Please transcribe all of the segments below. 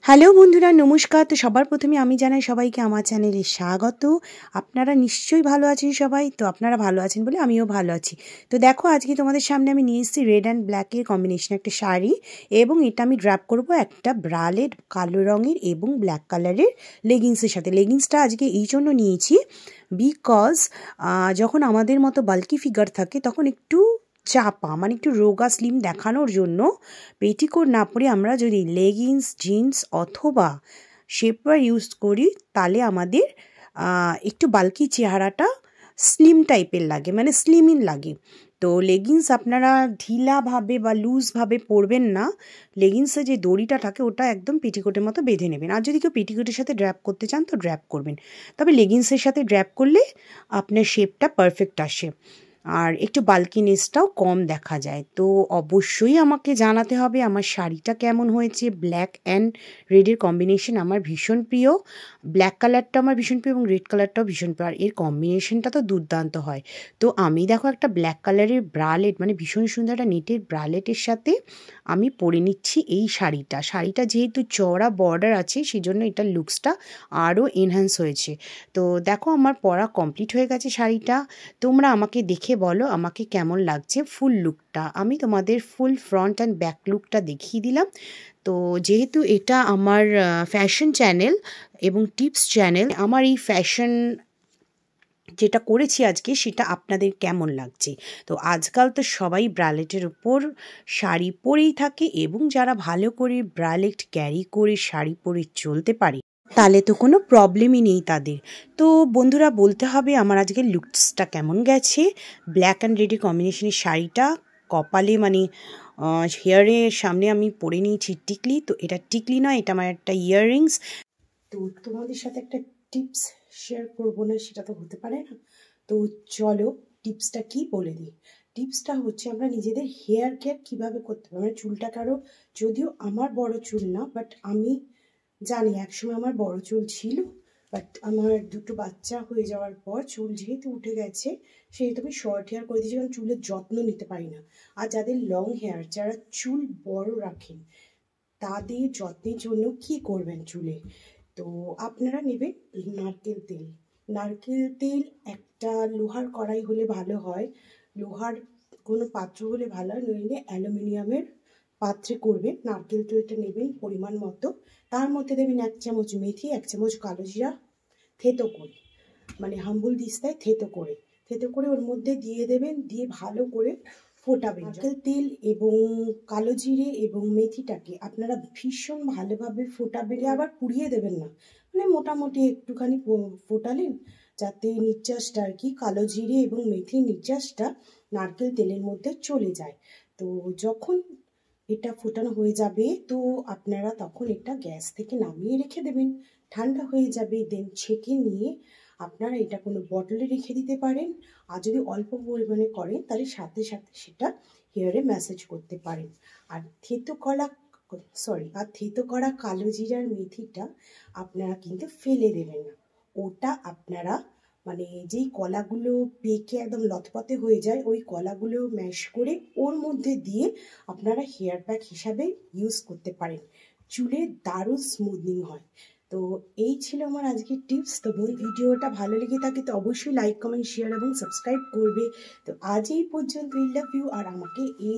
Hello বন্ধুরা, নমস্কার। তো সবার প্রথমে আমি জানাই সবাইকে আমার চ্যানেলে স্বাগত। আপনারা নিশ্চয়ই ভালো আছেন সবাই। তো আপনারা ভালো আছেন বলে আমিও ভালো আছি। তো দেখো, আজকে তোমাদের সামনে আমি নিয়ে এসেছি রেড অ্যান্ড ব্ল্যাকের কম্বিনেশন একটা শাড়ি, এবং এটা আমি ড্র্যাপ করব একটা ব্রালেট কালো রঙের এবং ব্ল্যাক কালারের লেগিংসের সাথে। লেগিংসটা আজকে এই জন্য নিয়েছি বিকজ যখন আমাদের মতো বাল্কি ফিগার থাকে তখন একটু চাপা, মানে একটু রোগা স্লিম দেখানোর জন্য পেটিকোট না পরে আমরা যদি লেগিংস, জিন্স অথবা শেপার ইউজ করি তাহলে আমাদের একটু বাল্কি চেহারাটা স্লিম টাইপের লাগে, মানে স্লিমিং লাগে। তো লেগিংস আপনারা ঢিলাভাবে বা লুজভাবে পরবেন না। লেগিংসের যে দড়িটা থাকে ওটা একদম পেটিকোটের মতো বেঁধে নেবেন। আর যদি কেউ পেটিকোটের সাথে ড্র্যাপ করতে চান তো ড্র্যাপ করবেন, তবে লেগিংসের সাথে ড্র্যাপ করলে আপনার শেপটা পারফেক্ট আসে আর একটু বাল্কিনেসটাও কম দেখা যায়। তো অবশ্যই আমাকে জানাতে হবে আমার শাড়িটা কেমন হয়েছে। ব্ল্যাক অ্যান্ড রেডের কম্বিনেশন আমার ভীষণ প্রিয়। ব্ল্যাক কালারটা আমার ভীষণ প্রিয় এবং রেড কালারটাও ভীষণ প্রিয়, আর এর কম্বিনেশনটা তো দুর্দান্ত হয়। তো আমি দেখো একটা ব্ল্যাক কালারের ব্রালেট, মানে ভীষণ সুন্দর একটা নেটের ব্রালেটের সাথে আমি পরে নিচ্ছি এই শাড়িটা। শাড়িটা যেহেতু চওড়া বর্ডার আছে সেজন্য এটার লুকসটা আরও এনহ্যান্স হয়েছে। তো দেখো আমার পরা কমপ্লিট হয়ে গেছে শাড়িটা। তোমরা আমাকে দেখে বলো আমাকে কেমন লাগছে ফুল লুকটা। আমি তোমাদের ফুল ফ্রন্ট অ্যান্ড ব্যাক লুকটা দেখিয়ে দিলাম। তো যেহেতু এটা আমার ফ্যাশন চ্যানেল এবং টিপস চ্যানেল, আমার এই ফ্যাশন যেটা করেছি আজকে সেটা আপনাদের কেমন লাগছে। তো আজকাল তো সবাই ব্রালেটের উপর শাড়ি পরেই থাকে, এবং যারা ভালো করে ব্রালেট ক্যারি করে শাড়ি পরে চলতে পারে তাহলে তো কোনো প্রবলেমই নেই তাদের। তো বন্ধুরা বলতে হবে আমার আজকের লুকসটা কেমন গেছে। ব্ল্যাক অ্যান্ড রেডের কম্বিনেশনের শাড়িটা কপালে, মানে হেয়ারের সামনে আমি পরে নিয়েছি টিকলি। তো এটা টিকলি নয়, এটা আমার একটা ইয়াররিংস। তো তোমাদের সাথে একটা টিপস শেয়ার করবো না সেটা তো হতে পারে না। তো চলো টিপসটা কি বলে দিই। টিপসটা হচ্ছে আমরা নিজেদের হেয়ার কেয়ার কীভাবে করতে পারি। মানে চুলটা কারো, যদিও আমার বড় চুল না, বাট আমি জানি একসময় আমার বড় চুল ছিল, বাট আমার দুটো বাচ্চা হয়ে যাওয়ার পর চুল যেহেতু উঠে গেছে সেহেতু আমি শর্ট হেয়ার করে দিয়েছি, কারণ চুলের যত্ন নিতে পারি না। আর যাদের লং হেয়ার, যারা চুল বড় রাখেন, তাদের যত্নের জন্য কি করবেন চুলে, তো আপনারা নেবেন নারকেল তেল। নারকেল তেল একটা লোহার কড়াই হলে ভালো হয়, লোহার কোনো পাত্র হলে ভালো হয়, নইলে অ্যালুমিনিয়ামের পাত্রে করবেন। নারকেল তেলটা নেবেন পরিমাণ মতো, তার মধ্যে দেবেন 1 চামচ মেথি, 1 চামচ কালো জিরা থেতো করে, মানে হাম্বুল দিস্তায় থেতো করে ওর মধ্যে দিয়ে দেবেন, দিয়ে ভালো করে ফোটাবেন। নারকেল তেল এবং কালো জিরে এবং মেথিটাকে আপনারা ভীষণ ভালোভাবে ফোটাবেন, আবার পুড়িয়ে দেবেন না, মানে মোটামুটি একটুখানি ফোটালেন যাতে নির্যাসটা আর কি, কালো জিরে এবং মেথির নির্যাসটা নারকেল তেলের মধ্যে চলে যায়। তো যখন এটা ফোটানো হয়ে যাবে তো আপনারা তখন এটা গ্যাস থেকে নামিয়ে রেখে দেবেন, ঠান্ডা হয়ে যাবে। দেন ছেঁকে নিয়ে আপনারা এটা কোনো বটলে রেখে দিতে পারেন। আর যদি অল্প পরিমাণে করেন তাহলে সাথে সাথে সেটা হেয়ারে ম্যাসেজ করতে পারেন। আর থেতো করা কালো জিরার মেথিটা আপনারা কিন্তু ফেলে দেবেন না। ওটা আপনারা, মানে যেই কলাগুলো পেকে একদম লথপথে হয়ে যায় ওই কলাগুলো ম্যাশ করে ওর মধ্যে দিয়ে আপনারা হেয়ার প্যাক হিসাবে ইউজ করতে পারেন। চুলে দারুণ স্মুথনিং হয়। তো এই ছিল আমার আজকের টিপস। তো ভিডিওটা ভালো লেগে থাকে তো অবশ্যই লাইক, কমেন্ট, শেয়ার এবং সাবস্ক্রাইব করবে। তো আজ এই পর্যন্ত, আই লাভ ইউ। আর আমাকে এই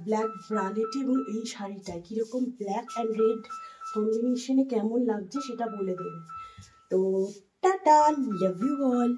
ব্ল্যাক ব্রালেট এবং এই শাড়িটায় কীরকম ব্ল্যাক অ্যান্ড রেড কম্বিনেশনে কেমন লাগছে সেটা বলে দেবে। তো টাটা, লাভ ইউ অল।